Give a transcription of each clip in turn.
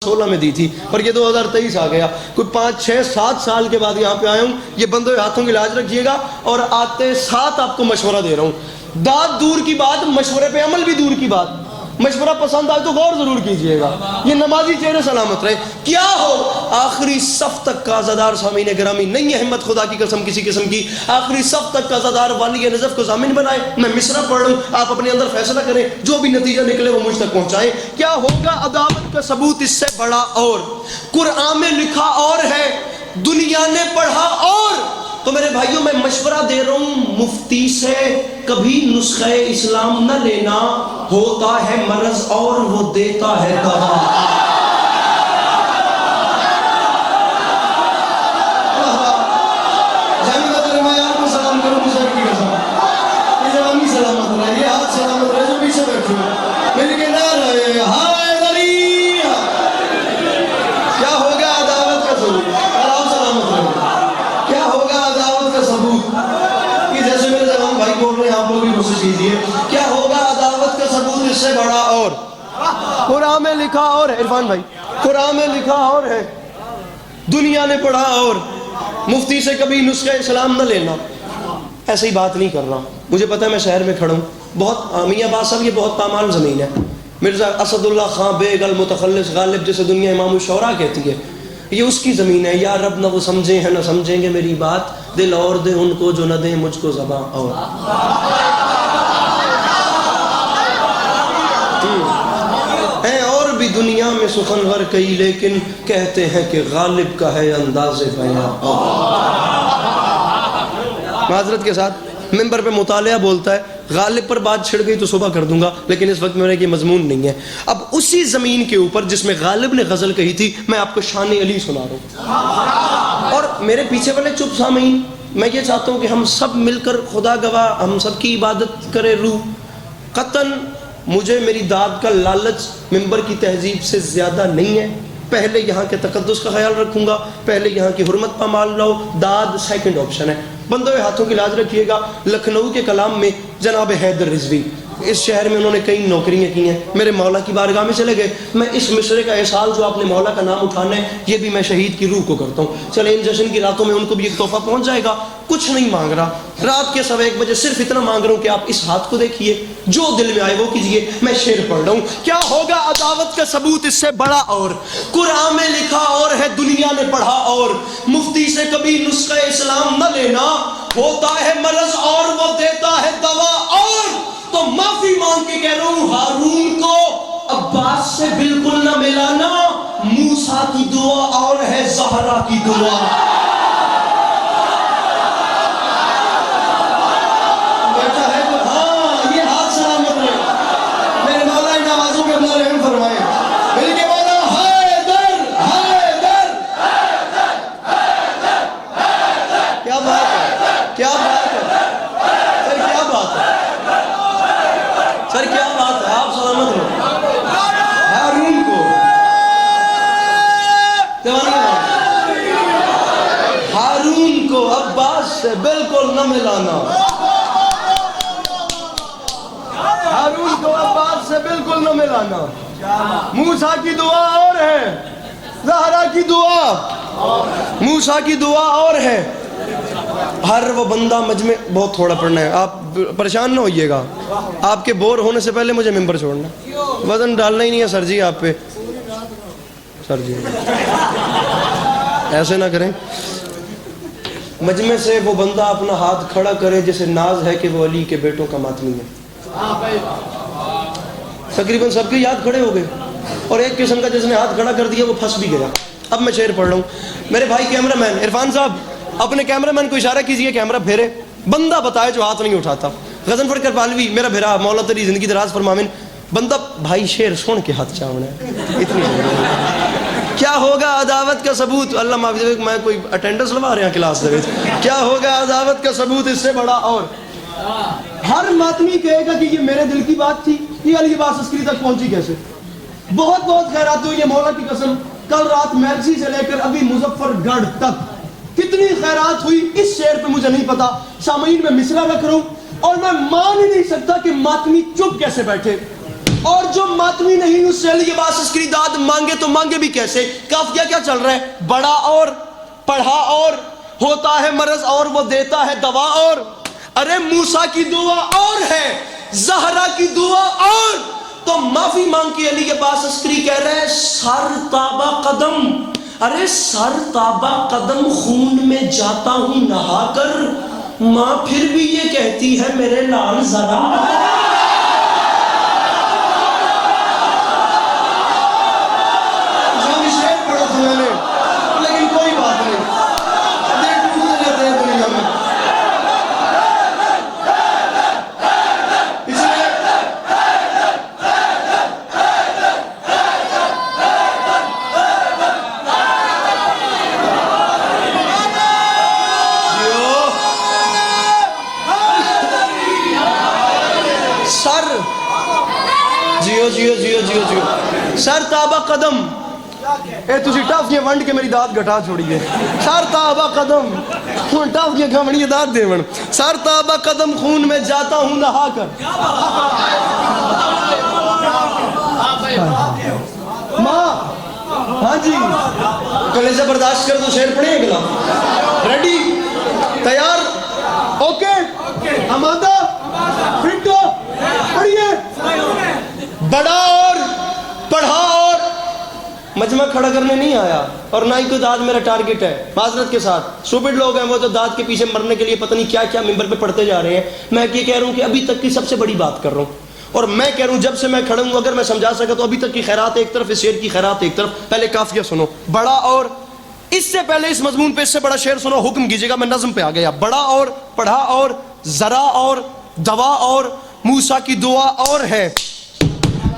16 میں دی تھی اور یہ 2023 آ گیا. کوئی 5 6 7 سال کے بعد یہاں پہ آیا ہوں. یہ بندوں کے ہاتھوں کی لاج رکھیے گا اور آتے ساتھ آپ کو مشورہ دے رہا ہوں. داد دور کی بات, مشورے پہ عمل بھی دور کی بات. مشورہ پسند آئے تو غور ضرور کیجئے گا. یہ نمازی چہرے سلامت رہے. کیا ہو آخری صف تک کا عزادار سامعین گرامی, نہیں ہے ہمت خدا کی قسم کسی قسم کی, آخری صف تک کا عزادار والی نجف کو ضامن بنائے. میں مصرع پڑھ رہا ہوں, آپ اپنے اندر فیصلہ کریں, جو بھی نتیجہ نکلے وہ مجھ تک پہنچائیں. کیا ہوگا عداوت کا ثبوت اس سے بڑا اور قرآن میں لکھا اور ہے, دنیا نے پڑھا اور. تو میرے بھائیوں میں مشورہ دے رہا ہوں, مفتی سے کبھی نسخہ اسلام نہ لینا, ہوتا ہے مرض اور وہ دیتا ہے دوا. سلام کرو مجھے کی قسم, یہ جوانی سلامت رہے, یہ ہاتھ سلامت رہے جو پیچھے بیٹھے ہو, مل کے نہ رہے ہائے دلی. کیا ہوگا عداوت کا ثبوت, اور آپ سلامت رہے. کیا ہوگا عداوت کا ثبوت, کہ جیسے میرے جوان بھائی بول رہے ہیں آپ لوگ بھی کوشش کیجیے. کیا ہوگا عداوت کا ثبوت اس سے بڑا اور قرآن میں لکھا اور ہے. عرفان بھائی, قرآن میں لکھا اور ہے, دنیا نے پڑھا اور. مفتی سے کبھی نسخہ اسلام نہ لینا. ایسے ہی بات نہیں کر رہا, مجھے پتہ ہے میں شہر میں کھڑا ہوں, بہت میاں باز صاحب یہ بہت پامال زمین ہے. مرزا اسد اللہ خان بیگ المتخلص غالب جسے دنیا امام الشعراء کہتی ہے, یہ اس کی زمین ہے. یا رب نہ وہ سمجھیں ہیں نہ سمجھیں گے میری بات, دل اور دے ان کو جو نہ دیں مجھ کو زباں اور. ہیں اور بھی دنیا میں سخنور کئی, لیکن کہتے ہیں کہ غالب کا ہے انداز بیاں اور. معذرت کے ساتھ ممبر پہ مطالعہ بولتا ہے, غالب پر بات چھڑ گئی تو صبح کر دوں گا, لیکن اس وقت میرے یہ مضمون نہیں ہے. اب اسی زمین کے اوپر جس میں غالب نے غزل کہی تھی, میں آپ کو شان علی سنا رہا ہوں. اور میرے پیچھے والے چپ سامعین, میں یہ چاہتا ہوں کہ ہم سب مل کر, خدا گواہ ہم سب کی عبادت کرے روح. قطن مجھے میری داد کا لالچ ممبر کی تہذیب سے زیادہ نہیں ہے. پہلے یہاں کے تقدس کا خیال رکھوں گا, پہلے یہاں کی حرمت پامال لاؤ, داد سیکنڈ آپشن ہے. بندوں کے ہاتھوں کی لاج رکھیے گا. لکھنؤ کے کلام میں جناب حیدر رضوی, اس شہر میں انہوں نے کئی نوکریاں کی ہیں, میرے مولا کی بارگاہ میں چلے گئے. میں اس مصرے کا احساس جو آپ نے مولا کا نام اٹھانا ہے, یہ بھی میں شہید کی روح کو کرتا ہوں. چلے ان جشن کی راتوں میں ان کو بھی ایک تحفہ پہنچ جائے گا. کچھ نہیں مانگ رہا, رات کے 1:15 بجے صرف اتنا مانگ رہا ہوں کہ آپ اس ہاتھ کو دیکھیے, جو دل میں آئے وہ کیجیے. میں شعر پڑھ رہا ہوں. کیا ہوگا عداوت کا ثبوت اس سے بڑا اور قرآن میں لکھا اور ہے, دنیا نے پڑھا اور. مفتی سے کبھی نسخہ اسلام نہ لینا, ہوتا ہے مرض اور وہ دیتا ہے دوا اور. تو معافی مانگ کے کہہ رہا ہوں, ہارون کو عباس سے بالکل نہ ملانا. موسیٰ کی دعا اور ہے زہرا کی دعا. بیٹا ہے تو ہاں, یہ ہاتھ سلامت رہے. میرے مولا ان آوازوں پہ اللہ رحم فرمائے. مل کے بولا حیدر حیدر. کیا بات ہے, کیا بات ہے سر, کیا بات ہے سر, کیا بات ہے. آپ سلامت رہو. ہارون کو ہارون کو عباس سے بالکل نہ ملانا. ہارون کو عباس سے بالکل نہ ملانا. موسیٰ کی دعا اور ہے, زہرا کی دعا. موسیٰ کی دعا اور ہے. ہر وہ بندہ مجمع, بہت تھوڑا پڑھنا ہے, آپ پریشان نہ ہوئیے گا. آپ کے بور ہونے سے پہلے مجھے ممبر چھوڑنا, وزن ڈالنا ہی نہیں ہے سر جی آپ پہ. سر جی ایسے نہ کریں. مجمع سے وہ بندہ اپنا ہاتھ کھڑا کرے جسے ناز ہے کہ وہ علی کے بیٹوں کا ماتمی ہے. تقریباً سب کے یاد کھڑے ہو گئے, اور ایک قسم کا جس نے ہاتھ کھڑا کر دیا وہ پھنس بھی گیا. اب میں شعر پڑھ رہا ہوں. میرے بھائی کیمرہ مین عرفان صاحب, اپنے کیمرہ مین کو اشارہ کیجئے, کیمرہ پھیرے, بندہ بتائے جو ہاتھ نہیں اٹھاتا. غضنفر کرپالوی میرا بھیرا, مولا تیری زندگی دراز فرماویں. بندہ بھائی شعر سن کے ہاتھ چاہنا ہے, اتنی کیا ہوگا عداوت کا ثبوت. اللہ معافی دے, میں کوئی اٹینڈنس لوا رہے ہیں کلاس دے. کیا ہوگا عداوت کا ثبوت اس سے بڑا اور. ہر ماتمی کہے گا کہ یہ میرے دل کی بات تھی, یہ علی عباس عسکری تک پہنچی کیسے. بہت بہت خیرات ہوئی ہے مولا کی قسم. کل رات میلسی سے لے کر ابھی مظفر گڑھ تک کتنی خیرات ہوئی اس شعر پہ مجھے نہیں پتا. سامعین میں مصرع رکھ رہا ہوں, اور میں مان ہی نہیں سکتا کہ ماتمی چپ کیسے بیٹھے. اور جو ماتمی نہیں اس سے علی کے پاس اس کی داد مانگے تو مانگے بھی کیسے؟ قافیہ کیا چل رہا ہے؟ بڑا اور پڑھا اور ہوتا ہے مرض اور وہ دیتا ہے دوا اور ارے موسیٰ کی دعا اور ہے زہرا کی دعا اور تو معافی مانگ کے علی کے پاس عسکری کہہ رہے ہیں سر تابہ قدم ارے سر تابہ قدم خون میں جاتا ہوں نہا کر ماں پھر بھی یہ کہتی ہے میرے لال ذرا لیکن کوئی بات نہیں لیتے ہیں دنیا میں اس لیے سر جیو جیو جیو جیو جیو سر تابہ قدم اے تسی ٹافیاں ونڈ کے میری داد گھٹا چھوڑیے سر تابہ قدم خون ٹافیاں کھمڑی داد دے ون سر تابہ قدم خون میں جاتا ہوں نہا کر ماں ہاں جی کلیجہ برداشت کر تو شعر پڑھیں گلا ریڈی تیار اوکے آمادہ فٹ ہو پڑھیے بڑا اور پڑھا اور مجمع کھڑا کرنے نہیں آیا اور نہ ہی کوئی داد میرا ٹارگٹ ہے معذرت کے ساتھ سٹوپڈ لوگ ہیں وہ تو داد کے پیچھے مرنے کے لیے پتہ نہیں کیا کیا ممبر پہ پڑھتے جا رہے ہیں میں یہ کہہ رہا ہوں کہ ابھی تک کی سب سے بڑی بات کر رہا ہوں اور میں کہہ رہا ہوں جب سے میں کھڑا ہوں اگر میں سمجھا سکا تو ابھی تک کی خیرات ایک طرف اس شعر کی خیرات ایک طرف پہلے قافیہ سنو بڑا اور اس سے پہلے اس مضمون پہ اس سے بڑا شعر سنو حکم کیجیے گا میں نظم پہ آ گیا بڑا اور پڑھا اور ذرا اور دوا اور موسیٰ کی دعا اور ہے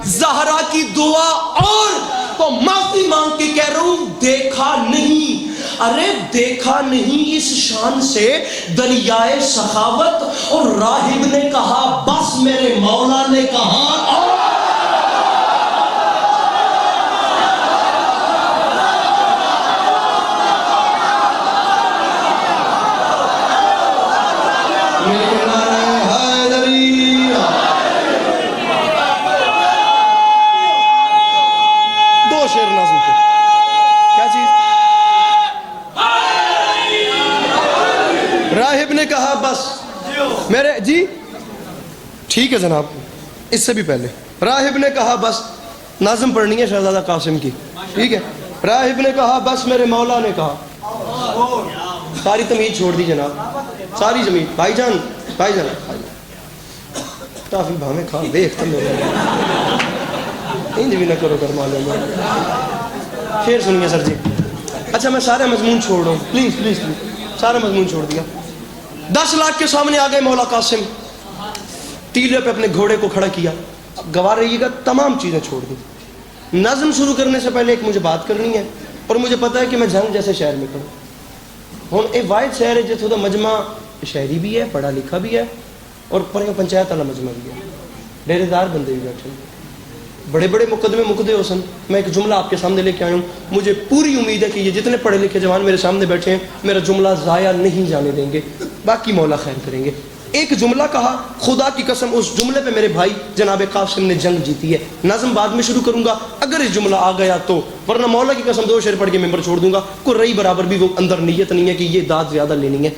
زہرا کی دعا اور تو معافی مانگ کے کہہ رہا ہوں دیکھا نہیں ارے دیکھا نہیں اس شان سے دریائے سخاوت اور راہب نے کہا بس میرے مولا نے کہا اور راہب نے کہا بس میرے جی ٹھیک ہے جناب اس سے بھی پہلے راہب نے کہا بس ناظم پڑھنی ہے شہزادہ قاسم کی ٹھیک ہے راہب نے کہا بس میرے مولا نے کہا ساری تمیز چھوڑ دی جناب ساری زمین بھائی جان کافی بھامے کھا دیکھ تم انج بھی نہ کرو کر معلوم شعر سنیے سر جی اچھا میں سارا مضمون چھوڑ رہا ہوں پلیز پلیز پلیز سارا مضمون چھوڑ دیا 10 لاکھ کے سامنے آ گئے مولا قاسم تیلے پہ اپنے گھوڑے کو کھڑا کیا گوار رہیے گا تمام چیزیں چھوڑ دی نظم شروع کرنے سے پہلے ایک مجھے بات کرنی ہے اور مجھے پتا ہے کہ میں جنگ جیسے شہر میں کروں ہوں اے واحد شہر ہے جتوں دا مجمع شہری بھی ہے پڑھا لکھا بھی ہے اور پرے پنچایت والا مجمع بھی ہے ڈیرے دار بندے بھی بیٹھے ہیں بڑے بڑے مقدمے مقدے ہو سن میں ایک جملہ آپ کے سامنے لے کے آیا ہوں مجھے پوری امید ہے کہ یہ جتنے پڑھے لکھے جوان میرے سامنے بیٹھے ہیں میرا جملہ ضائع نہیں جانے دیں گے باقی مولا خیر کریں گے ایک جملہ کہا خدا کی قسم اس جملے پہ میرے بھائی جناب قاسم نے جنگ جیتی ہے نظم بعد میں شروع کروں گا اگر اس جملہ آ گیا تو ورنہ مولا کی قسم 2 شعر پڑھ کے ممبر چھوڑ دوں گا کوئی رئی برابر بھی وہ اندر نیت نہیں ہے کہ یہ داد زیادہ لینی ہے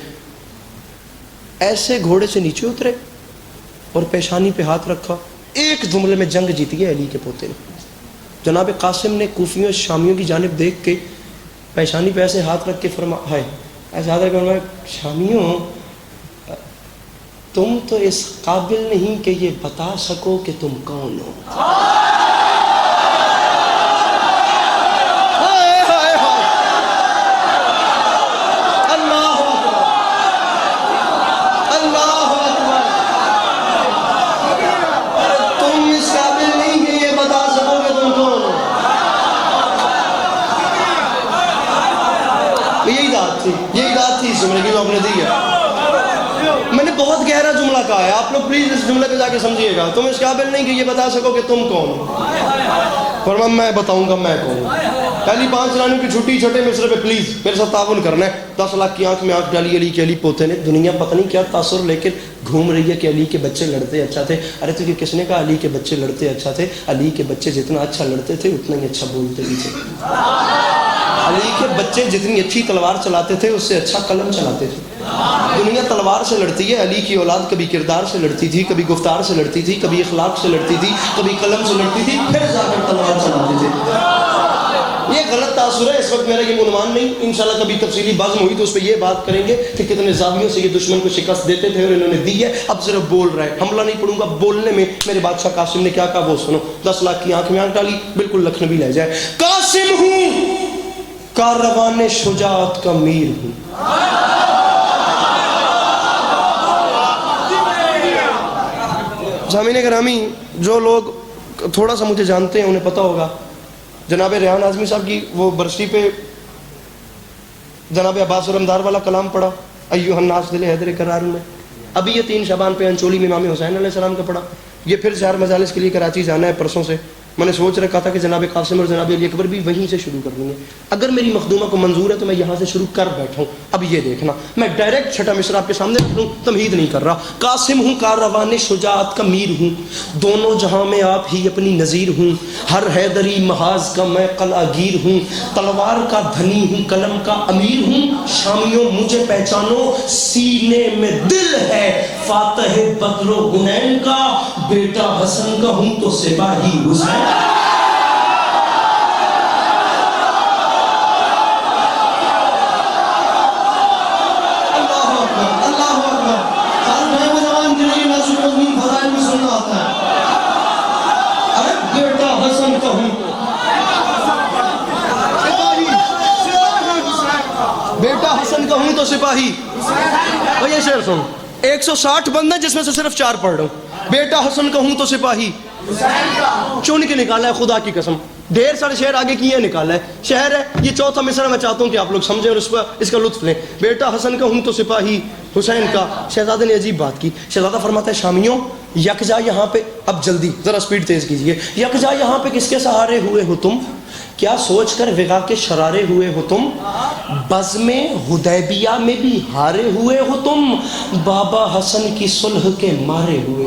ایسے گھوڑے سے نیچے اترے اور پیشانی پہ ہاتھ رکھا ایک جملے میں جنگ جیتی ہے علی کے پوتے نے جناب قاسم نے کوفیوں شامیوں کی جانب دیکھ کے پیشانی پہ ایسے ہاتھ رکھ کے فرمایا ایسے ہاتھ رکھ کے فرمایا شامیوں تم تو اس قابل نہیں کہ یہ بتا سکو کہ تم کون ہو یہی بات تھی اس جملے کی جو آپ نے دی ہے میں نے بہت گہرا جملہ کہا ہے آپ لوگ پلیز اس جملے پہ جا کے سمجھیے گا تم اس قابل نہیں کہ یہ بتا سکو کہ تم کون ہو فرمایا میں بتاؤں گا میں کون ہوں پہلی 5 رانوں کی چھٹی چھٹے مصرے پہ پلیز میرے ساتھ تعاون کرنا ہے. 10 لاکھ کی آنکھ میں آنکھ ڈالی علی کے علی پوتے نے. دنیا پتہ نہیں کیا تاثر لے کے گھوم رہی ہے کہ علی کے بچے لڑتے اچھا تھے. ارے تو یہ کس نے کہا علی کے بچے لڑتے اچھا تھے؟ علی کے بچے جتنا اچھا لڑتے تھے اتنا ہی اچھا بولتے بھی تھے. علی کے بچے جتنی اچھی تلوار چلاتے تھے اس سے اچھا قلم چلاتے تھے. دنیا تلوار سے لڑتی ہے، علی کی اولاد کبھی کردار سے لڑتی تھی، کبھی گفتار سے لڑتی تھی، کبھی اخلاق سے لڑتی تھی، کبھی قلم سے لڑتی تھی، پھر جا کر تلوار چلاتے تھے. یہ غلط تاثر ہے. اس وقت میرا یہ عنوان نہیں، انشاءاللہ کبھی تفصیلی بزم ہوئی تو اس پہ یہ بات کریں گے کہ کتنے زاویوں سے یہ دشمن کو شکست دیتے تھے اور انہوں نے دی ہے. اب صرف بول رہے ہیں، حملہ نہیں پڑوں گا. بولنے میں میرے بادشاہ قاسم نے کیا کہا وہ سنو. 10 لاکھ کی آنکھ میں آنکھ ڈالی، بالکل لکھنوی لے جائے. قاسم ہوں، کاروان شجاعت کا میر ہوں. سامعین گرامی، جو لوگ تھوڑا سا مجھے جانتے ہیں انہیں پتہ ہوگا جناب ریحان اعظمی صاحب کی وہ برسی پہ جناب عباس رمدار والا کلام پڑھا، ایھا الناس دل حیدر قرار میں. ابھی یہ 3 شعبان پہ انچولی میں امام حسین علیہ السلام کا پڑھا. یہ پھر 4 مجالس کے لیے کراچی جانا ہے پرسوں سے. میں نے سوچ رکھا تھا کہ جناب قاسم اور جناب علی اکبر بھی وہیں سے شروع کرنی ہے. اگر میری مخدومہ کو منظور ہے تو میں یہاں سے شروع کر بیٹھا ہوں. اب یہ دیکھنا، میں ڈائریکٹ چھٹا مصرع آپ کے سامنے رکھ لوں، تمہید نہیں کر رہا. قاسم ہوں، کاروان شجاعت کا میر ہوں، دونوں جہاں میں آپ ہی اپنی نظیر ہوں. ہر حیدری محاذ کا میں قلعہ گیر ہوں، تلوار کا دھنی ہوں، قلم کا امیر ہوں. شامیوں مجھے پہچانو، سینے میں دل ہے فاتح بدر و حنین کا. بیٹا حسن کا ہوں تو سپاہی حسین. بیٹا حسن کا ہوں تو سپاہی. اور یہ شعر سن، 160 بندہ جس میں سے صرف 4 پڑھ رہا ہوں. بیٹا حسن کا ہوں تو سپاہی. چن کے نکالا ہے خدا کی قسم. ڈھیر سارے شعر آگے کیے نکالا ہے. شہر ہے یہ 4تھا مصرع میں چاہتا ہوں کہ آپ لوگ سمجھیں اور اس کا لطف لیں. بیٹا حسن کا ہوں تو سپاہی حسین کا. شہزادے نے عجیب بات کی. شہزادہ فرماتا ہے شامیوں یکجا یہاں پہ، اب جلدی ذرا سپیڈ تیز کیجئے. یکجا یہاں پہ کس کے سہارے ہوئے ہو تم؟ کیا سوچ کر وغا کے شرارے ہوئے ہو تم؟ بزم حدیبیہ میں بھی ہارے ہوئے ہو تم، بابا حسن کی صلح کے مارے ہوئے.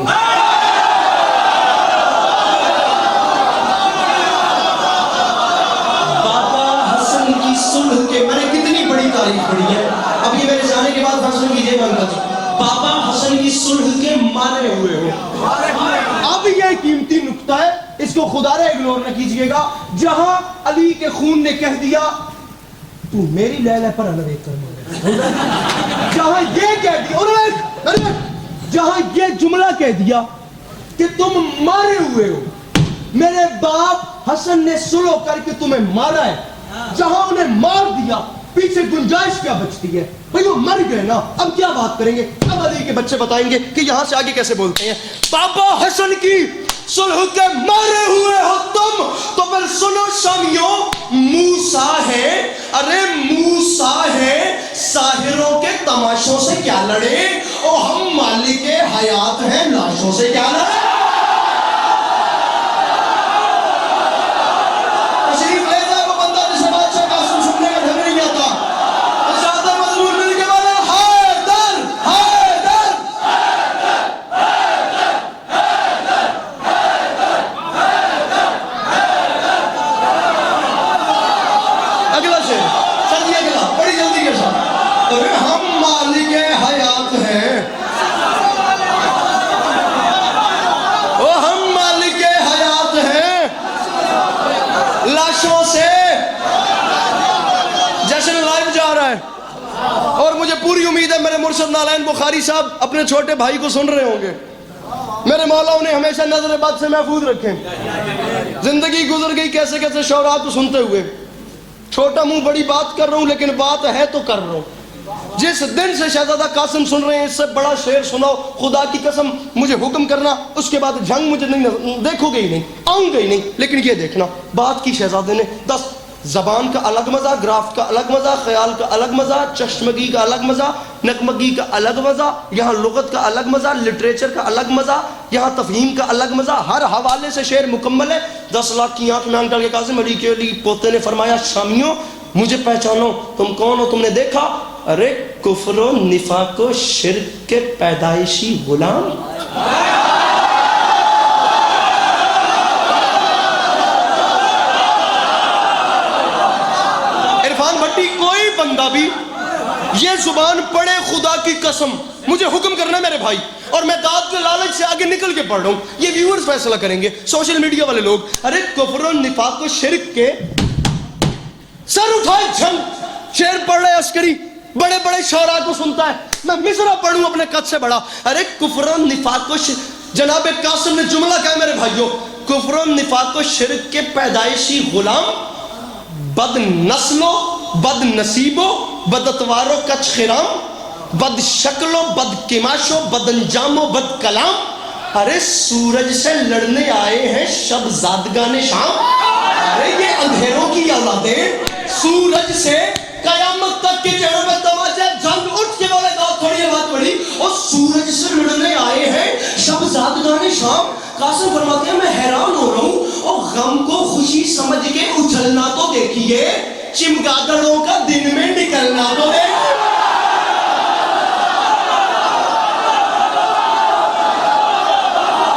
میں نے کتنی بڑی تاریخ پڑھی ہے. اب یہ میرے جانے کے بعد فیصلہ کیجیے گا. بابا حسن کی صلح کے مارے ہوئے ہو. اب یہ قیمتی نکتہ ہے، اس کو خدا رے اگنور نہ کیجیے گا. جہاں علی کے خون نے کہہ دیا تو میری لیلہ پر الگ کر، جہاں یہ کہہ دیا، جہاں یہ جملہ کہہ دیا کہ تم مارے ہوئے ہو، میرے باپ حسن نے صلح کر کے تمہیں مارا ہے، جہاں انہیں مار دیا پیچھے گنجائش کیا بچتی ہے؟ بھئی وہ مر گئے نا، اب کیا بات کریں گے؟ اب علی کے بچے بتائیں گے کہ یہاں سے آگے کیسے بولتے ہیں. بابا حسن کی صلح کے مارے ہوئے ہو تم. تو پھر سنو شامیوں، موسیٰ ہے، ارے موسیٰ ہے، ساحروں کے تماشوں سے کیا لڑے، اور ہم مالک حیات ہیں، لاشوں سے کیا لڑے. اور مجھے پوری امید ہے میرے مرشد نالین بخاری صاحب اپنے چھوٹے بھائی کو سن رہے ہوں گے. میرے مولا انہیں ہمیشہ نظر بد سے محفوظ رکھیں. زندگی گزر گئی کیسے کیسے شعراء کو سنتے ہوئے. چھوٹا منہ بڑی بات کر رہا ہوں لیکن بات ہے تو کر رہا ہوں. جس دن سے شہزادہ قاسم سن رہے ہیں اس سے بڑا شعر سناؤ خدا کی قسم. مجھے حکم کرنا، اس کے بعد جنگ مجھے نہیں دیکھو گے ہی نہیں، آؤں گے ہی نہیں. لیکن یہ دیکھنا بات کی شہزادے نے 10 زبان کا الگ مزہ، گراف کا الگ مزہ، خیال کا الگ مزہ، چشمگی کا الگ مزہ، نقمگی کا الگ مزہ، یہاں لغت کا الگ مزہ، لٹریچر کا الگ مزہ، یہاں تفہیم کا الگ مزہ، ہر حوالے سے شعر مکمل ہے. 10 لاکھ کی آنکھ میں آنکھ ڈال کے قاسم علی کے علی پوتے نے فرمایا شامیوں مجھے پہچانو، تم کون ہو؟ تم نے دیکھا؟ ارے کفر و نفاق و شرک کے پیدائشی غلام. عرفان بھٹی کوئی بندہ بھی یہ زبان پڑھے خدا کی قسم، مجھے حکم کرنا ہے میرے بھائی، اور میں داد کے لالچ سے آگے نکل کے پڑھ رہا ہوں، یہ ویورز فیصلہ کریں گے، سوشل میڈیا والے لوگ. ارے کفر و نفاق و شرک کے سر اٹھائے جھنگ. شعر پڑھ رہے عسکری بڑے بڑے شعراء کو سنتا ہے، میں مصرع پڑھوں اپنے قد سے بڑا. ارے کفر و نفاق و جناب قاسم نے جملہ کہا میرے بھائیوں، کفر و نفاق و شرک کے پیدائشی غلام، بد نسلو بد نصیبو بد اتوارو کچ خرام، بد شکلو بد کماشو بد انجامو بد کلام. ارے سورج سے لڑنے آئے ہیں شب زادگان شام. ارے یہ اندھیروں کی اولادیں سورج سے قیامت تک کے چہروں میں تماشا جنگ اٹھ کے بولے گا تھوڑی یہ بات پڑی، اور سورج سے لڑنے آئے ہیں شب زادگان شام. قاسم فرماتے ہیں میں حیران ہو رہا ہوں، اور غم کو خوشی سمجھ کے اچھلنا تو دیکھیے، چمگادڑوں کا دن میں نکلنا تو دیکھیے.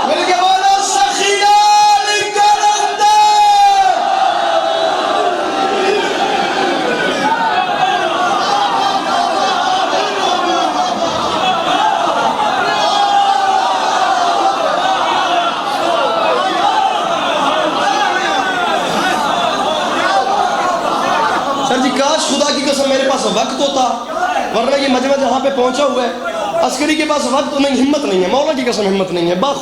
مل کے بولو سخیان کرندے. سر جی کاش خدا کی قسم میرے پاس وقت ہوتا، ورنہ یہ مجمع جہاں پہ پہنچا ہوا ہے عسکری کے پاس وقت نہیں، ہمت نہیں ہے، مولا کی قسم ہمت نہیں ہے. با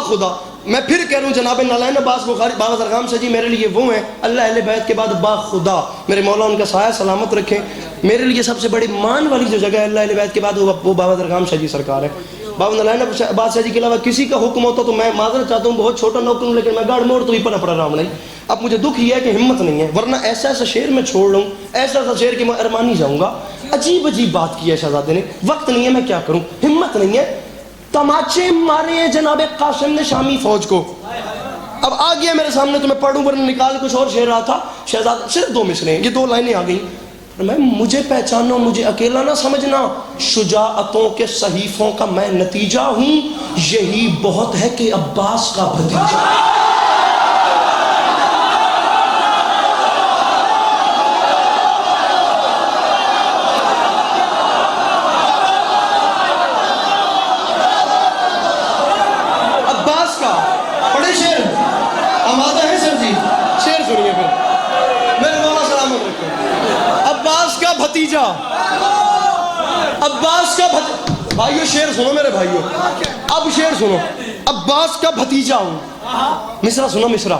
خدا میں پھر کہہ رہا ہوں جناب نالین عباس بخاری بابا درغام سے جی میرے لیے وہ ہیں اللہ اہل بیت کے بعد با خدا، میرے مولا ان کا سایہ سلامت رکھیں. میرے لیے سب سے بڑی مان والی جو جگہ ہے اللہ اہل بیت کے بعد وہ بابا درغام شاہ جی سرکار ہے. بابا نالین عباس شاہ جی کے علاوہ کسی کا حکم ہوتا تو میں معذرت چاہتا ہوں، بہت چھوٹا نوکر ہوں، لیکن میں گاڑ موڑ تو ہی پڑا رام نہیں. اب مجھے دکھ یہ ہے کہ ہمت نہیں ہے، ورنہ ایسا ایسا شعر میں چھوڑ لوں، ایسا ایسا شعر کہ میں ارمانی جاؤں گا. عجیب عجیب بات کی ہے شہزادے نے، وقت نہیں ہے میں کیا کروں، ہمت نہیں ہے. تماچے مارے ہیں جناب قاسم نے شامی فوج کو. اب آ گیا میرے سامنے تو میں پڑھوں، ورنہ نکال کچھ اور شعر رہا تھا. شہزادہ صرف 2 مصرے ہیں، یہ 2 لائنیں آ گئیں. میں مجھے پہچانو مجھے اکیلا نہ سمجھنا، شجاعتوں کے صحیفوں کا میں نتیجہ ہوں، یہی بہت ہے کہ عباس کا بھتیجا. عباس کا پڑھے شعر آمادہ ہے سر جی، شعر سنیے پھر میرے مولا سلامت رکھو. عباس کا بھتیجا، عباس کا بھائیو شعر سنو میرے بھائیو، اب شعر سنو. عباس کا بھتیجا ہوں. مصرع سنو مصرع.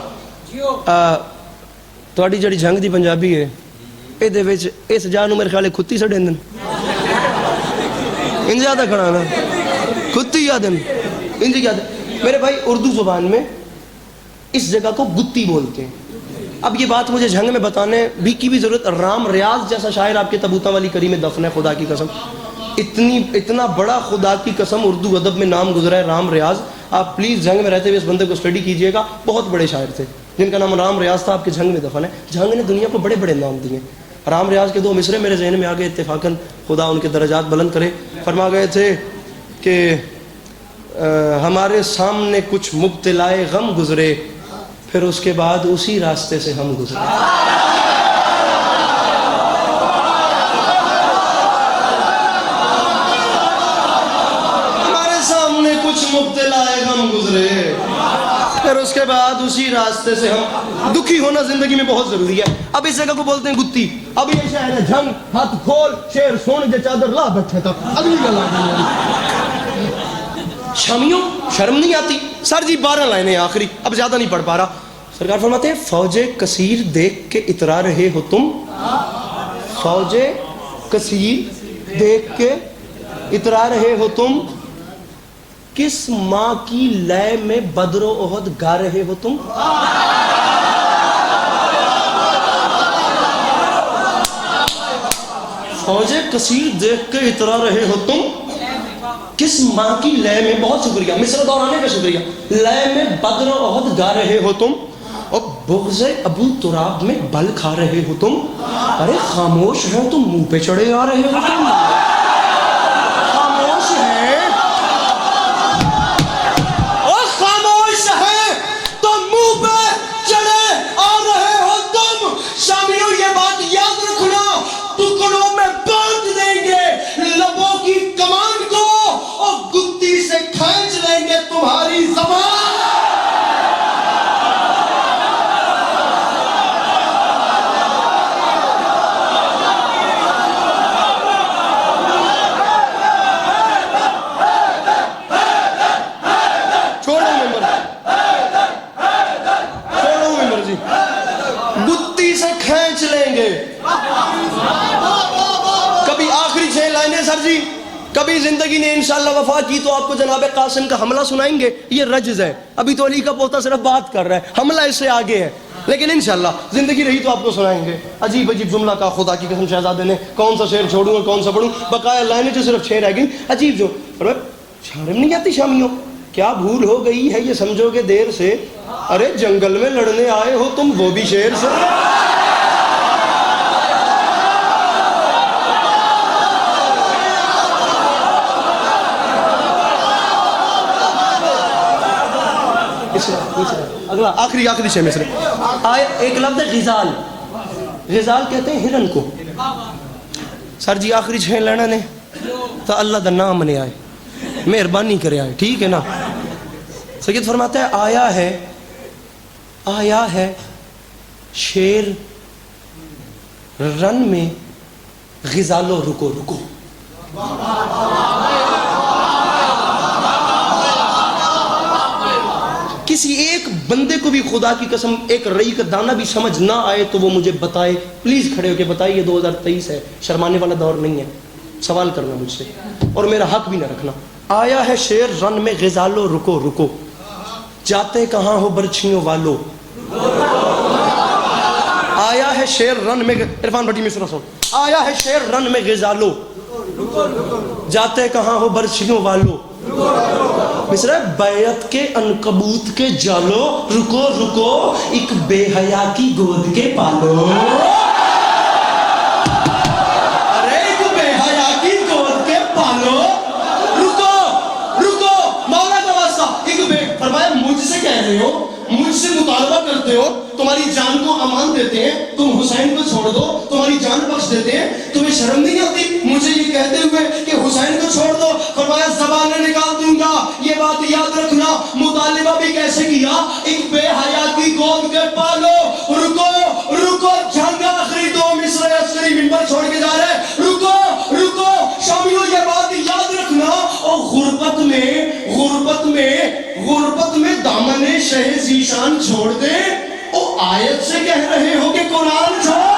تہاڈی جڑی جنگ دی پنجابی ہے اے وچ اس جا نوں میرے خیال ہے کھتی سڑیندن ان زیادہ کھڑا نا کھتی یادن ان یاد. میرے بھائی اردو زبان میں اس جگہ کو گتی بولتے ہیں. اب یہ بات مجھے جھنگ میں بتانے بھی کی بھی ضرورت، رام ریاض جیسا شاعر آپ کے تبوتہ والی کری میں دفن ہے، خدا کی قسم اتنا بڑا خدا کی قسم اردو ادب میں نام گزرا ہے رام ریاض. آپ پلیز جھنگ میں رہتے ہوئے اس بندے کو اسٹڈی کیجئے گا. بہت بڑے شاعر تھے جن کا نام رام ریاض تھا، آپ کے جھنگ میں دفن ہے. جھنگ نے دنیا کو بڑے بڑے نام دیے. رام ریاض کے 2 مصرے میرے ذہن میں آگے اتفاقاً، خدا ان کے درجات بلند کرے. فرما گئے تھے کہ ہمارے سامنے کچھ مبتلائے غم گزرے، پھر اس کے بعد اسی راستے سے ہم گزرے. ہمارے سامنے کچھ مبتلائے غم گزرے، پھر اس کے بعد اسی راستے سے ہم. دکھی ہونا زندگی میں بہت ضروری ہے. اب اس جگہ کو بولتے ہیں گتی. اب یہ شعر ہے جھنگ، ہاتھ کھول شیر سونے جے چادر لا بیٹھے تک. اگلی گل شامیوں شرم نہیں آتی؟ سر جی 12 لائنیں آخری، اب زیادہ نہیں پڑھ پا رہا. سرکار فرماتے ہیں فوج کثیر دیکھ کے اترا رہے ہو تم، فوج کثیر دیکھ کے اترا رہے ہو تم، کس ماں کی لے میں بدر و احد گا رہے ہو تم. فوج کثیر دیکھ کے اترا رہے ہو تم، کس ماں کی لے میں، بہت شکریہ، مصر دہرانے کا شکریہ، لے میں بدر و احد گا رہے ہو تم اور بغض ابو تراب میں بل کھا رہے ہو تم. ارے خاموش ہے تم منہ پہ چڑھے آ رہے ہو تم. خاموش ہے اور خاموش ہے تو منہ پہ چڑھے آ رہے ہو تم. شامیوں یہ بات یاد رکھنا، ٹکڑوں میں بانٹ دیں گے لبوں کی کمان کو اور گتی سے کھینچ لیں گے تمہاری زبان. گتی سے کھینچ لیں گے. کبھی آخری 6 لائنیں سر جی، کبھی زندگی نے انشاءاللہ وفا کی تو آپ کو جناب قاسم کا حملہ سنائیں گے. یہ رجز ہے، ابھی تو علی کا پوتا صرف بات کر رہا ہے، حملہ اس سے آگے ہے، لیکن انشاءاللہ زندگی رہی تو آپ کو سنائیں گے. عجیب عجیب جملہ کا، خدا کی قسم شہزادے نے کون سا شعر چھوڑوں اور کون سا پڑھوں، بقایا لائنیں جو صرف 6 رہ گئی. عجیب جو شرم نہیں آتی شامیوں، کیا بھول ہو گئی ہے یہ سمجھو گے دیر سے. ارے جنگل میں لڑنے آئے ہو تم وہ بھی شیر سے. اگلا آخری شے میں سے آئے ایک لفظ ہے غزال. غزال کہتے ہیں ہرن کو. سر جی آخری 6 لڑنا نے تو اللہ دا نام نے آئے، مہربانی کرے آئے، ٹھیک ہے نا. سید فرماتا ہے آیا ہے شیر رن میں غزالو رکو رکو. کسی ایک بندے کو بھی خدا کی قسم ایک رئی کا دانہ بھی سمجھ نہ آئے تو وہ مجھے بتائے، پلیز کھڑے ہو کے بتائیے. 2023 ہے، شرمانے والا دور نہیں ہے. سوال کرنا مجھ سے اور میرا حق بھی نہ رکھنا. آیا ہے شیر رن میں غزالو رکو رکو، جاتے کہاں ہو برچھیوں والو. آیا ہے شیر رن میں، عرفان بھٹی مصرا سن. آیا ہے شیر رن میں غزالو، جاتے کہاں ہو برچھیوں والو. مصرا بیعت کے عنکبوت کے جالو، رکو رکو ایک بے حیا کی گود کے پالو. ارے ایک بے حیا کی گود کے پالو. رکو رکو مولا کا واسطہ. ایک بے فرمایا مجھ سے کہہ رہے ہو، مجھ سے مطالبہ کرتے ہو، تمہاری جان کو امان دیتے ہیں، تم حسین کو چھوڑ دو، تمہاری جان بخش دیتے ہیں، تمہیں شرم نہیں آتی مجھے یہ کہتے ہوئے کہ حسین کو چھوڑ دو؟ فرمایا زبانیں نکال دوں گا، یہ بات یاد رکھنا. مطالبہ بھی کیسے کیا؟ ایک بے حیا کی گود کے پالو. رکو رکو جھنگا آخری 2 مصرے عسکری منبر چھوڑ کے جا رہے. رکو رکو شامیوں یہ بات یاد رکھنا. اور غربت میں دامن شہ ذیشان چھوڑ دے. او آیت سے کہہ رہے ہو کہ قرآن چھوڑ.